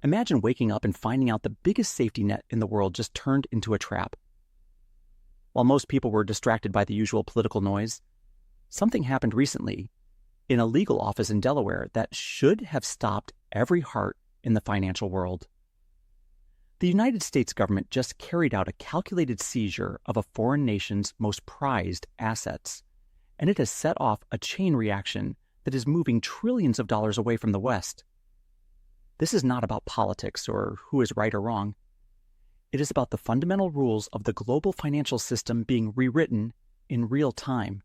Imagine waking up and finding out the biggest safety net in the world just turned into a trap. While most people were distracted by the usual political noise, something happened recently in a legal office in Delaware that should have stopped every heart in the financial world. The United States government just carried out a calculated seizure of a foreign nation's most prized assets, and it has set off a chain reaction that is moving trillions of dollars away from the West. This is not about politics or who is right or wrong. It is about the fundamental rules of the global financial system being rewritten in real time.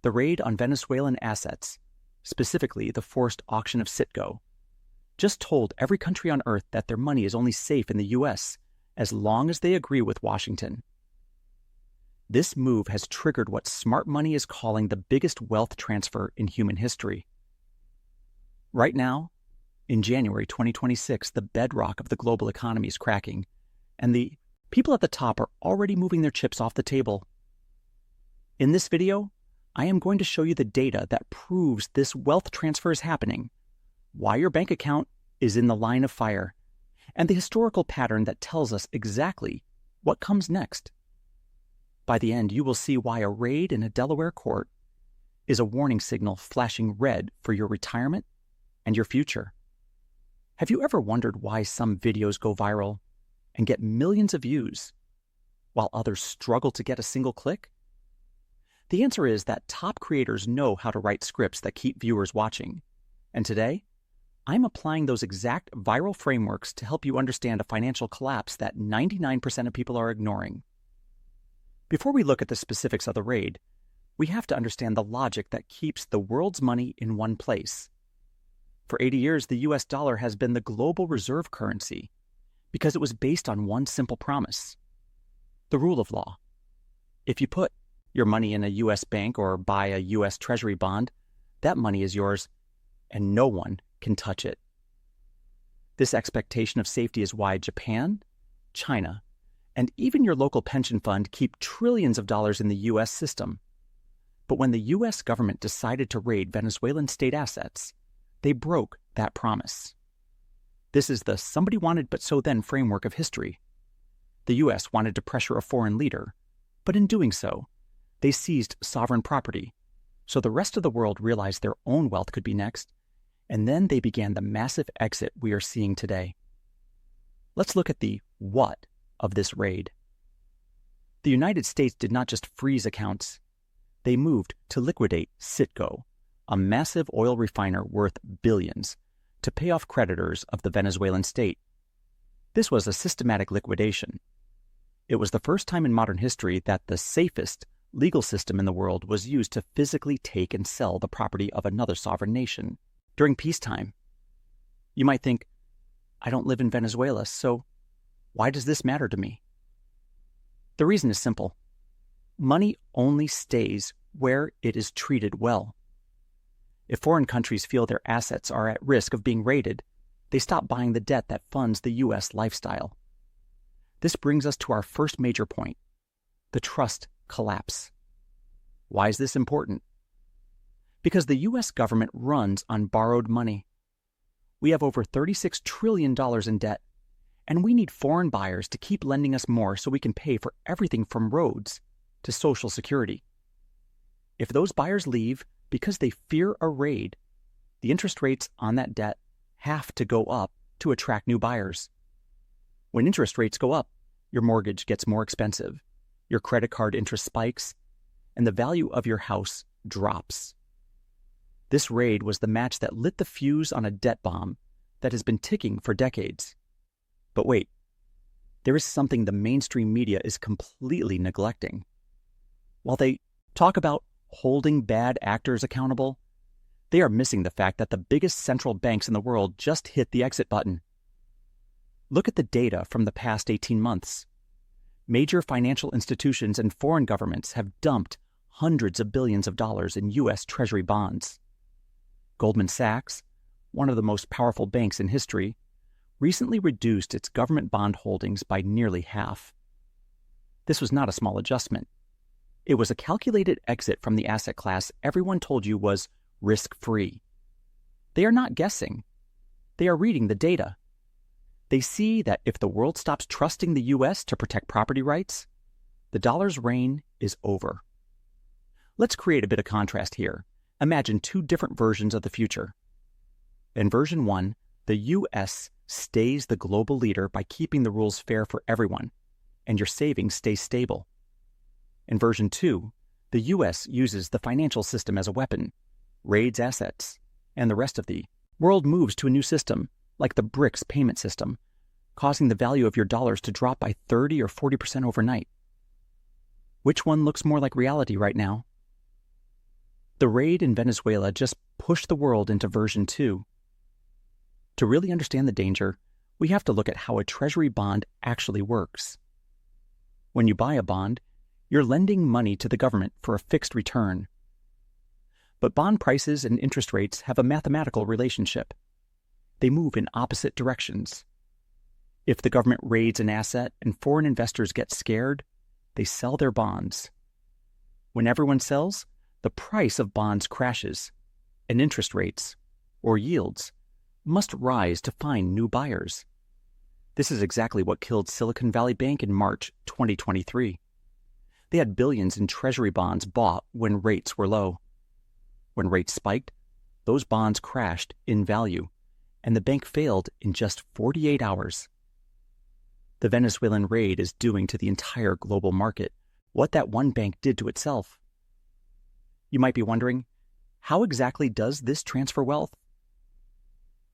The raid on Venezuelan assets, specifically the forced auction of Citgo, just told every country on earth that their money is only safe in the U.S. as long as they agree with Washington. This move has triggered what smart money is calling the biggest wealth transfer in human history. Right now, in January 2026, the bedrock of the global economy is cracking, and the people at the top are already moving their chips off the table. In this video, I am going to show you the data that proves this wealth transfer is happening, why your bank account is in the line of fire, and the historical pattern that tells us exactly what comes next. By the end, you will see why a raid in a Delaware court is a warning signal flashing red for your retirement and your future. Have you ever wondered why some videos go viral and get millions of views while others struggle to get a single click? The answer is that top creators know how to write scripts that keep viewers watching. And today, I'm applying those exact viral frameworks to help you understand a financial collapse that 99% of people are ignoring. Before we look at the specifics of the raid, we have to understand the logic that keeps the world's money in one place. For 80 years, the US dollar has been the global reserve currency because it was based on one simple promise: the rule of law. If you put your money in a US bank or buy a US Treasury bond, that money is yours and no one can touch it. This expectation of safety is why Japan, China, and even your local pension fund keep trillions of dollars in the US system. But when the US government decided to raid Venezuelan state assets, they broke that promise. This is the somebody wanted but so then framework of history. The US wanted to pressure a foreign leader, but in doing so, they seized sovereign property, so the rest of the world realized their own wealth could be next, and then they began the massive exit we are seeing today. Let's look at the what of this raid. The United States did not just freeze accounts. They moved to liquidate Citgo, a massive oil refiner worth billions, to pay off creditors of the Venezuelan state. This was a systematic liquidation. It was the first time in modern history that the safest legal system in the world was used to physically take and sell the property of another sovereign nation during peacetime. You might think, I don't live in Venezuela, so why does this matter to me? The reason is simple. Money only stays where it is treated well. If foreign countries feel their assets are at risk of being raided, they stop buying the debt that funds the U.S. lifestyle. This brings us to our first major point, the trust collapse. Why is this important? Because the U.S. government runs on borrowed money. We have over $36 trillion in debt, and we need foreign buyers to keep lending us more so we can pay for everything from roads to Social Security. If those buyers leave because they fear a raid, the interest rates on that debt have to go up to attract new buyers. When interest rates go up, your mortgage gets more expensive, your credit card interest spikes, and the value of your house drops. This raid was the match that lit the fuse on a debt bomb that has been ticking for decades. But wait, there is something the mainstream media is completely neglecting. While they talk about holding bad actors accountable, they are missing the fact that the biggest central banks in the world just hit the exit button. Look at the data from the past 18 months. Major financial institutions and foreign governments have dumped hundreds of billions of dollars in U.S. Treasury bonds. Goldman Sachs, one of the most powerful banks in history, recently reduced its government bond holdings by nearly half. This was not a small adjustment. It was a calculated exit from the asset class everyone told you was risk-free. They are not guessing. They are reading the data. They see that if the world stops trusting the U.S. to protect property rights, the dollar's reign is over. Let's create a bit of contrast here. Imagine two different versions of the future. In version 1, the U.S. stays the global leader by keeping the rules fair for everyone, and your savings stay stable. In version 2, the U.S. uses the financial system as a weapon, raids assets, and the rest of the world moves to a new system, like the BRICS payment system, causing the value of your dollars to drop by 30 or 40% overnight. Which one looks more like reality right now? The raid in Venezuela just pushed the world into version 2. To really understand the danger, we have to look at how a Treasury bond actually works. When you buy a bond, you're lending money to the government for a fixed return. But bond prices and interest rates have a mathematical relationship. They move in opposite directions. If the government raids an asset and foreign investors get scared, they sell their bonds. When everyone sells, the price of bonds crashes, and interest rates, or yields, must rise to find new buyers. This is exactly what killed Silicon Valley Bank in March 2023. They had billions in Treasury bonds bought when rates were low. When rates spiked, those bonds crashed in value, and the bank failed in just 48 hours. The Venezuelan raid is doing to the entire global market what that one bank did to itself. You might be wondering, how exactly does this transfer wealth?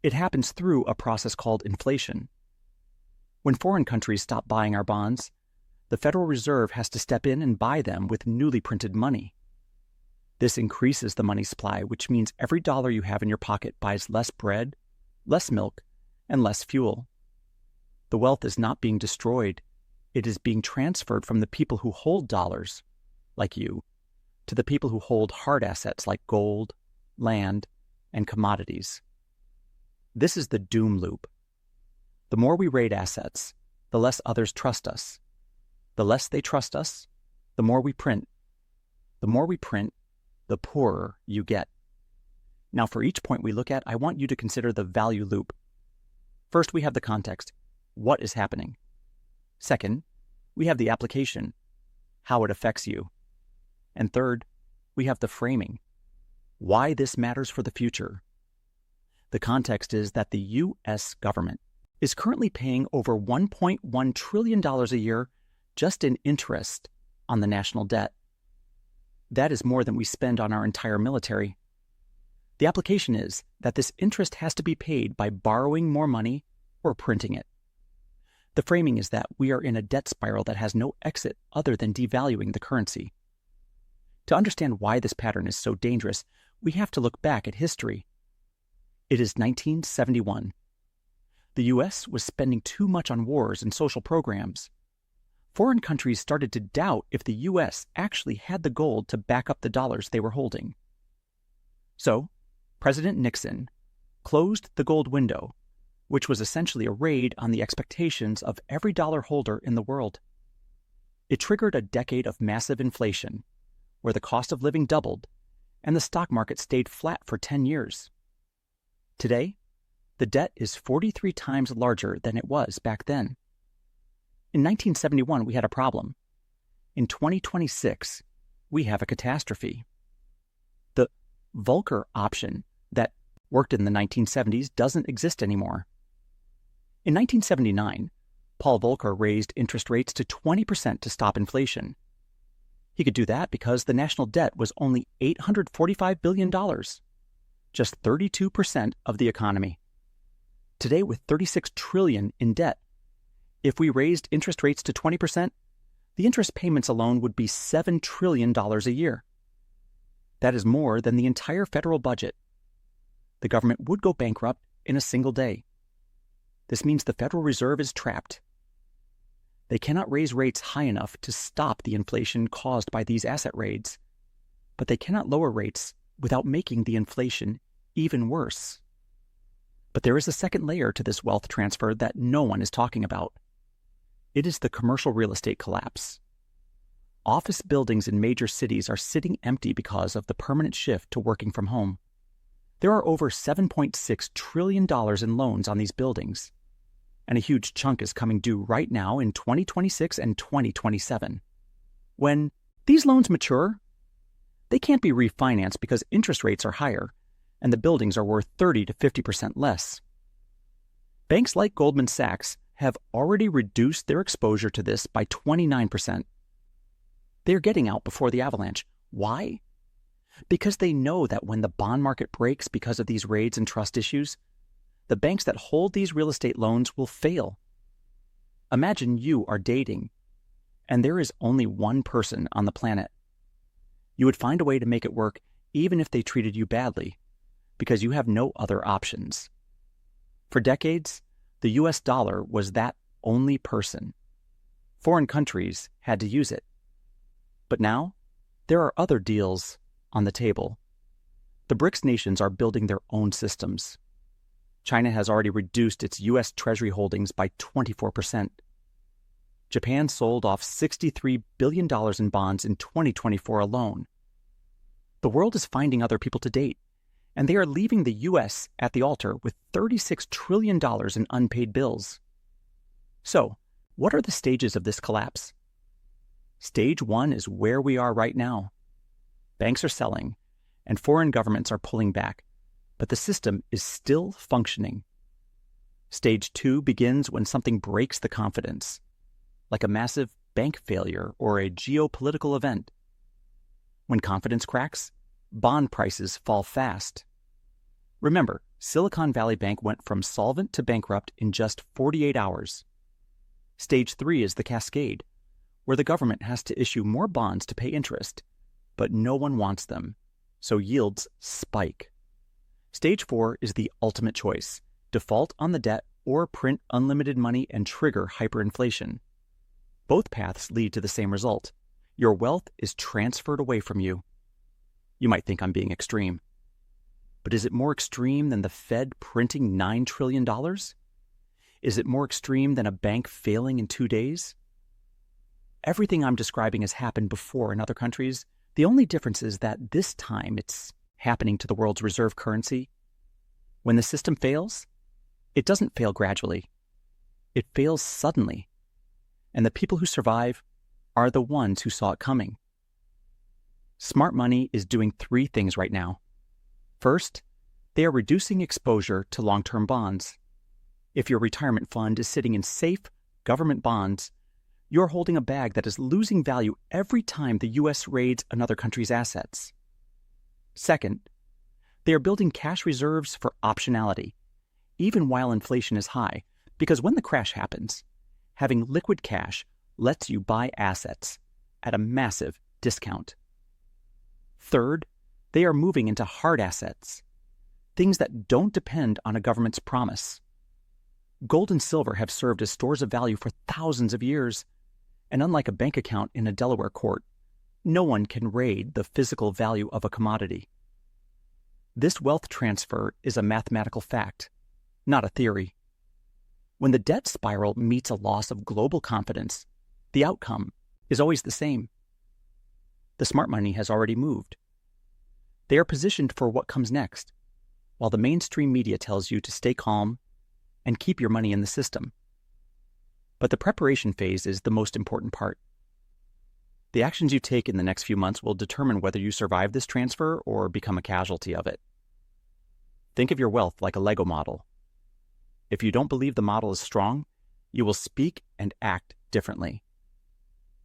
It happens through a process called inflation. When foreign countries stop buying our bonds, the Federal Reserve has to step in and buy them with newly printed money. This increases the money supply, which means every dollar you have in your pocket buys less bread, less milk, and less fuel. The wealth is not being destroyed. It is being transferred from the people who hold dollars, like you, to the people who hold hard assets like gold, land, and commodities. This is the doom loop. The more we raid assets, the less others trust us. The less they trust us, the more we print. The more we print, the poorer you get. Now, for each point we look at, I want you to consider the value loop. First, we have the context. What is happening? Second, we have the application, how it affects you. And third, we have the framing, why this matters for the future. The context is that the U.S. government is currently paying over $1.1 trillion a year just in interest on the national debt. That is more than we spend on our entire military. The application is that this interest has to be paid by borrowing more money or printing it. The framing is that we are in a debt spiral that has no exit other than devaluing the currency. To understand why this pattern is so dangerous, we have to look back at history. It is 1971. The U.S. was spending too much on wars and social programs. Foreign countries started to doubt if the U.S. actually had the gold to back up the dollars they were holding. So, President Nixon closed the gold window, which was essentially a raid on the expectations of every dollar holder in the world. It triggered a decade of massive inflation, where the cost of living doubled and the stock market stayed flat for 10 years. Today, the debt is 43 times larger than it was back then. In 1971, we had a problem. In 2026, we have a catastrophe. The Volcker option that worked in the 1970s doesn't exist anymore. In 1979, Paul Volcker raised interest rates to 20% to stop inflation. He could do that because the national debt was only $845 billion, just 32% of the economy. Today, with $36 trillion in debt, if we raised interest rates to 20%, the interest payments alone would be $7 trillion a year. That is more than the entire federal budget. The government would go bankrupt in a single day. This means the Federal Reserve is trapped. They cannot raise rates high enough to stop the inflation caused by these asset raids, but they cannot lower rates without making the inflation even worse. But there is a second layer to this wealth transfer that no one is talking about. It is the commercial real estate collapse. Office buildings in major cities are sitting empty because of the permanent shift to working from home. There are over $7.6 trillion in loans on these buildings, and a huge chunk is coming due right now in 2026 and 2027. When these loans mature, they can't be refinanced because interest rates are higher and the buildings are worth 30 to 50% less. Banks like Goldman Sachs have already reduced their exposure to this by 29%. They're getting out before the avalanche. Why? Because they know that when the bond market breaks because of these raids and trust issues, the banks that hold these real estate loans will fail. Imagine you are dating, and there is only one person on the planet. You would find a way to make it work even if they treated you badly, because you have no other options. For decades, the US dollar was that only person. Foreign countries had to use it. But now, there are other deals on the table. The BRICS nations are building their own systems. China has already reduced its US Treasury holdings by 24%. Japan sold off $63 billion in bonds in 2024 alone. The world is finding other people to date, and they are leaving the US at the altar with $36 trillion in unpaid bills. So, what are the stages of this collapse? Stage 1 is where we are right now. Banks are selling, and foreign governments are pulling back, but the system is still functioning. Stage 2 begins when something breaks the confidence, like a massive bank failure or a geopolitical event. When confidence cracks, bond prices fall fast. Remember, Silicon Valley Bank went from solvent to bankrupt in just 48 hours. Stage 3 is the cascade, where the government has to issue more bonds to pay interest, but no one wants them, so yields spike. Stage 4 is the ultimate choice: default on the debt or print unlimited money and trigger hyperinflation. Both paths lead to the same result. Your wealth is transferred away from you. You might think I'm being extreme. But is it more extreme than the Fed printing $9 trillion? Is it more extreme than a bank failing in 2 days? Everything I'm describing has happened before in other countries. The only difference is that this time it's happening to the world's reserve currency. When the system fails, it doesn't fail gradually. It fails suddenly. And the people who survive are the ones who saw it coming. Smart money is doing 3 things right now. First, they are reducing exposure to long-term bonds. If your retirement fund is sitting in safe government bonds, you're holding a bag that is losing value every time the U.S. raids another country's assets. Second, they are building cash reserves for optionality, even while inflation is high, because when the crash happens, having liquid cash lets you buy assets at a massive discount. Third, they are moving into hard assets, things that don't depend on a government's promise. Gold and silver have served as stores of value for thousands of years, and unlike a bank account in a Delaware court, no one can raid the physical value of a commodity. This wealth transfer is a mathematical fact, not a theory. When the debt spiral meets a loss of global confidence, the outcome is always the same. The smart money has already moved. They are positioned for what comes next, while the mainstream media tells you to stay calm and keep your money in the system. But the preparation phase is the most important part. The actions you take in the next few months will determine whether you survive this transfer or become a casualty of it. Think of your wealth like a Lego model. If you don't believe the model is strong, you will speak and act differently.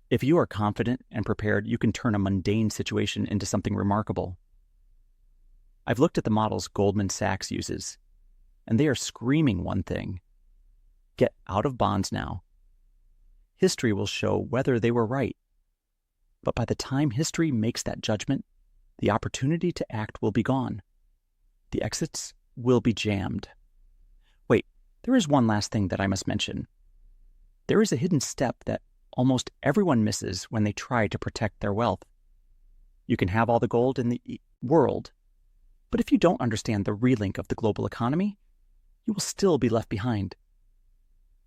If you are confident and prepared, you can turn a mundane situation into something remarkable. I've looked at the models Goldman Sachs uses, and they are screaming one thing: get out of bonds now. History will show whether they were right. But by the time history makes that judgment, the opportunity to act will be gone. The exits will be jammed. Wait, there is one last thing that I must mention. There is a hidden step that almost everyone misses when they try to protect their wealth. You can have all the gold in the world, but if you don't understand the relink of the global economy, you will still be left behind.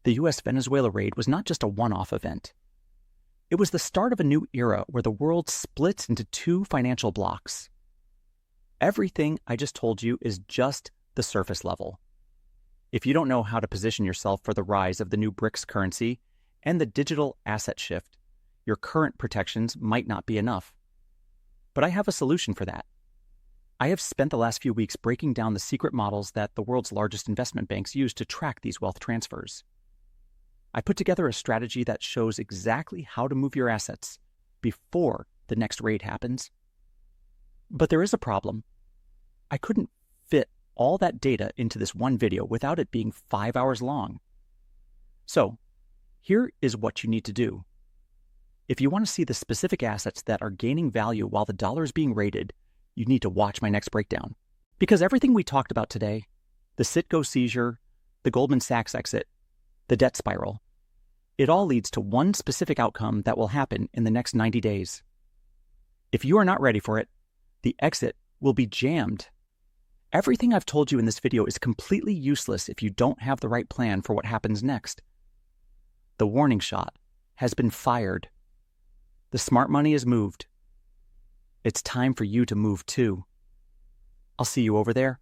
The U.S. Venezuela raid was not just a one-off event. It was the start of a new era where the world splits into two financial blocks. Everything I just told you is just the surface level. If you don't know how to position yourself for the rise of the new BRICS currency and the digital asset shift, your current protections might not be enough. But I have a solution for that. I have spent the last few weeks breaking down the secret models that the world's largest investment banks use to track these wealth transfers. I put together a strategy that shows exactly how to move your assets before the next raid happens. But there is a problem. I couldn't fit all that data into this one video without it being 5 hours long. So, here is what you need to do. If you want to see the specific assets that are gaining value while the dollar is being raided, you need to watch my next breakdown. Because everything we talked about today, the Citgo seizure, the Goldman Sachs exit, the debt spiral, it all leads to one specific outcome that will happen in the next 90 days. If you are not ready for it, the exit will be jammed. Everything I've told you in this video is completely useless if you don't have the right plan for what happens next. The warning shot has been fired. The smart money is moved. It's time for you to move too. I'll see you over there.